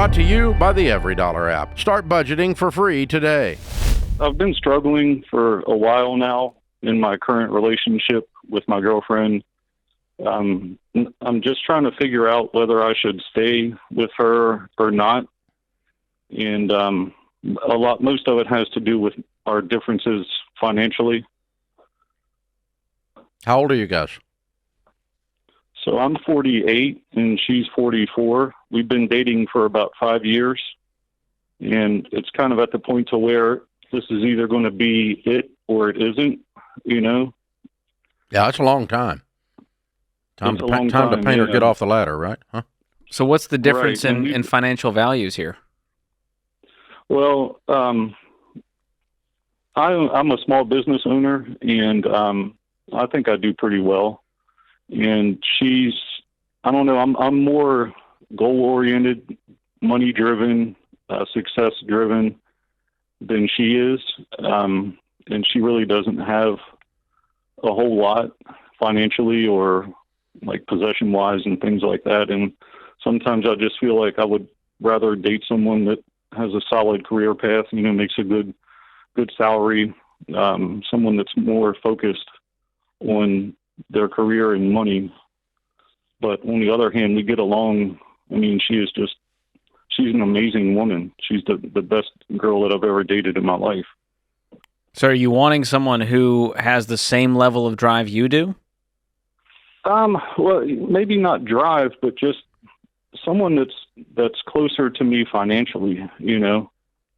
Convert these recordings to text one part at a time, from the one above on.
Brought to you by the Every Dollar app. Start budgeting for free today. I've been struggling for a while now in my current relationship with my girlfriend. I'm just trying to figure out whether I should stay with her or not. And most of it has to do with our differences financially. How old are you guys? So I'm 48 and she's 44. We've been dating for about 5 years, and it's kind of at the point to where this is either going to be it or it isn't, you know? Yeah, that's a long time. Time to paint her get off the ladder, right? Huh? So what's the difference Right. in financial values here? Well, I'm a small business owner, and I think I do pretty well. And she's, I don't know, I'm more goal-oriented, money-driven, success-driven than she is. And she really doesn't have a whole lot financially or like possession-wise and things like that. And sometimes I just feel like I would rather date someone that has a solid career path, you know, makes a good salary, someone that's more focused on their career and money. But on the other hand, we get along. I mean, she's an amazing woman. She's the best girl that I've ever dated in my life. So are you wanting someone who has the same level of drive you do? Well, maybe not drive, but just someone that's closer to me financially, you know.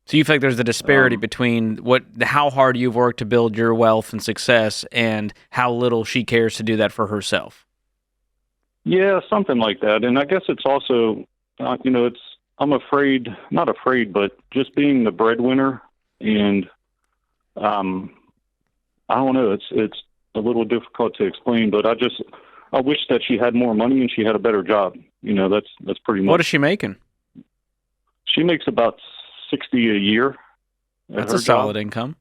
So you feel like there's a disparity between how hard you've worked to build your wealth and success and how little she cares to do that for herself. Yeah, something like that. And I guess it's also, you know, I'm not afraid, but just being the breadwinner, and I don't know, it's a little difficult to explain, but I wish that she had more money and she had a better job. You know, that's pretty much. What is she making? She makes about 60 a year. That's a solid income.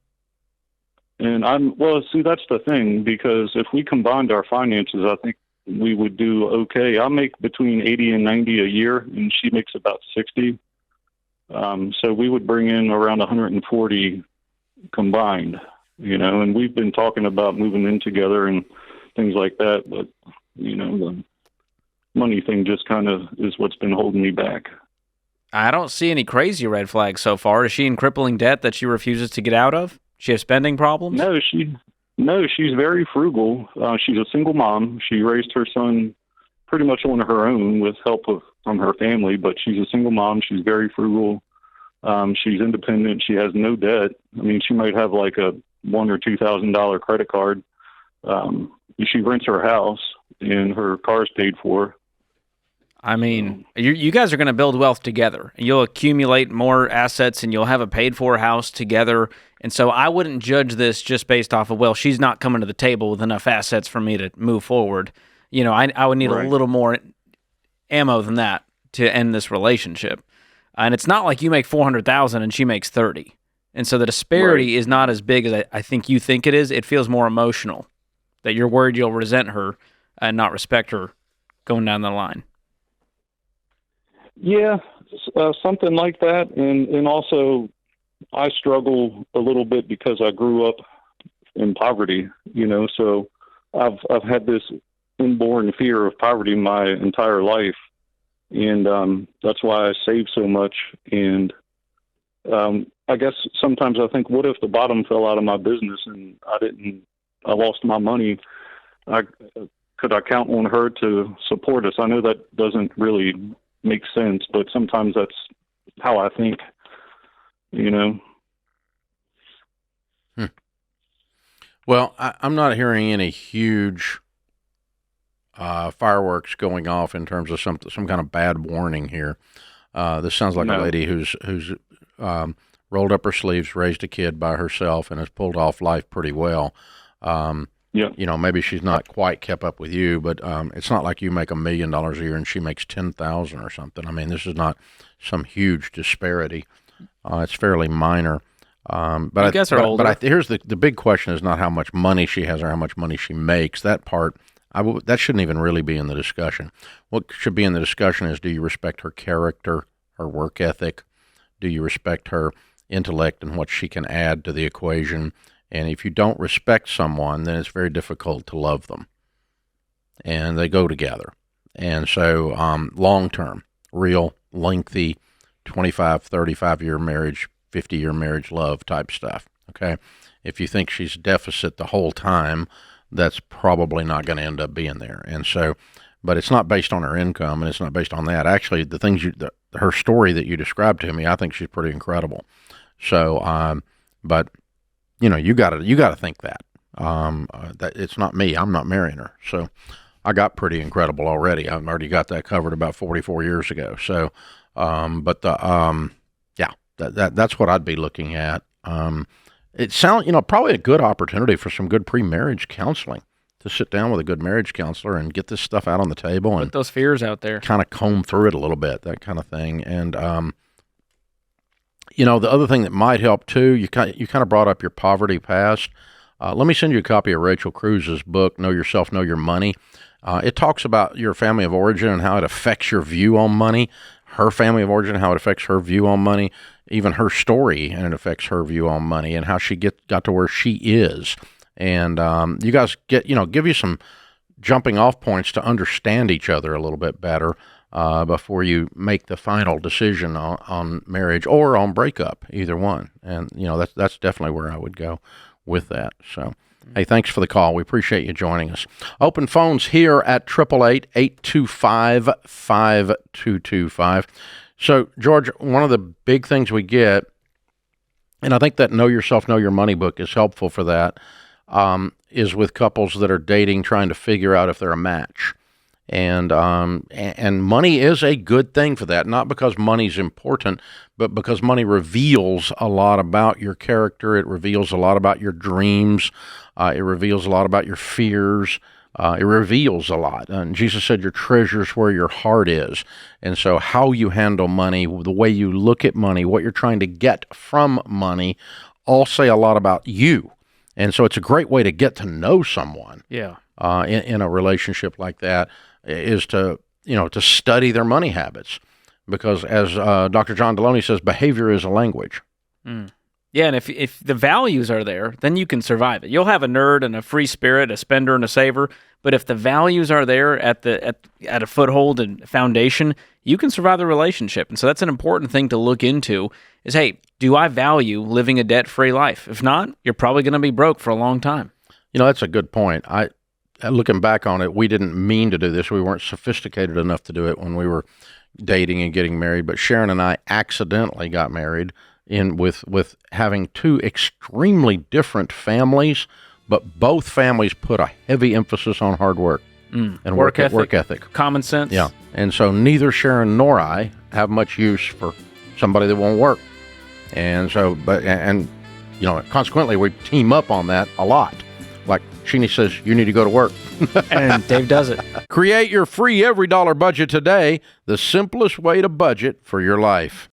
And that's the thing, because if we combined our finances, I think we would do okay. I make between 80 and 90 a year, and she makes about 60. So we would bring in around 140 combined, you know, and we've been talking about moving in together and things like that. But, you know, the money thing just kind of is what's been holding me back. I don't see any crazy red flags so far. Is she in crippling debt that she refuses to get out of? She has spending problems? No, she's very frugal. She's a single mom. She raised her son pretty much on her own with help from her family, but she's a single mom. She's very frugal. She's independent. She has no debt. I mean, she might have like a $1,000 or $2,000 credit card. She rents her house, and her car's paid for. I mean, you guys are going to build wealth together, and you'll accumulate more assets, and you'll have a paid-for house together. And so I wouldn't judge this just based off of, well, she's not coming to the table with enough assets for me to move forward. You know, I would need a little more ammo than that to end this relationship. And it's not like you make $400,000 and she makes $30,000. And so the disparity is not as big as I think you think it is. It feels more emotional, that you're worried you'll resent her and not respect her going down the line. Yeah, something like that. And also, I struggle a little bit because I grew up in poverty, you know, so I've had this inborn fear of poverty my entire life. And that's why I save so much. And I guess sometimes I think, what if the bottom fell out of my business and I lost my money? Could I count on her to support us? I know that doesn't really make sense, but sometimes that's how I think, you know. Well, I'm not hearing any huge fireworks going off in terms of some kind of bad warning here. This sounds like a lady who's rolled up her sleeves, raised a kid by herself, and has pulled off life pretty well. Yeah. You know, maybe she's not quite kept up with you, but it's not like you make $1 million a year and she makes $10,000 or something. I mean, this is not some huge disparity. It's fairly minor. But you guys are older. But here's the big question: is not how much money she has or how much money she makes. That part, that shouldn't even really be in the discussion. What should be in the discussion is, do you respect her character, her work ethic? Do you respect her intellect and what she can add to the equation? And if you don't respect someone, then it's very difficult to love them. And they go together. And so long-term, real, lengthy, 25, 35-year marriage, 50-year marriage love type stuff, okay? If you think she's deficit the whole time, that's probably not going to end up being there. And so, but it's not based on her income, and it's not based on that. Actually, the things her story that you described to me, I think she's pretty incredible. So, but you know, you got to think that that it's not me. I'm not marrying her. So, I got pretty incredible already. I've already got that covered about 44 years ago. So, yeah, that's what I'd be looking at. It sounds, probably a good opportunity for some good pre-marriage counseling, to sit down with a good marriage counselor and get this stuff out on the table and put those fears out there, kind of comb through it a little bit, that kind of thing. And, the other thing that might help too, you kind of brought up your poverty past. Let me send you a copy of Rachel Cruz's book, Know Yourself, Know Your Money. It talks about your family of origin and how it affects your view on money, her family of origin, how it affects her view on money, even her story, and it affects her view on money and how she got to where she is. And you guys give you some jumping off points to understand each other a little bit better before you make the final decision on marriage or on breakup, either one. And, that's definitely where I would go with that. So, hey, thanks for the call. We appreciate you joining us. Open phones here at 888-825-5225. So, George, one of the big things we get, and I think that Know Yourself, Know Your Money book is helpful for that, is with couples that are dating, trying to figure out if they're a match. And money is a good thing for that, not because money's important, but because money reveals a lot about your character. It reveals a lot about your dreams. It reveals a lot about your fears. It reveals a lot. And Jesus said your treasure's where your heart is. And so how you handle money, the way you look at money, what you're trying to get from money, all say a lot about you. And so it's a great way to get to know someone. Yeah. In a relationship like that, is to study their money habits, because as Dr. John Deloney says, behavior is a language. Mm. Yeah, and if the values are there, then you can survive it. You'll have a nerd and a free spirit, a spender and a saver, but if the values are there at a foothold and foundation, you can survive the relationship. And so that's an important thing to look into is, hey, do I value living a debt-free life? If not, you're probably going to be broke for a long time. That's a good point. Looking back on it, we didn't mean to do this. We weren't sophisticated enough to do it when we were dating and getting married. But Sharon and I accidentally got married with having two extremely different families, but both families put a heavy emphasis on hard work and work ethic, common sense. Yeah, and so neither Sharon nor I have much use for somebody that won't work, and so consequently we team up on that a lot. Like Sheeny says, you need to go to work. And Dave does it. Create your free every dollar budget today, the simplest way to budget for your life.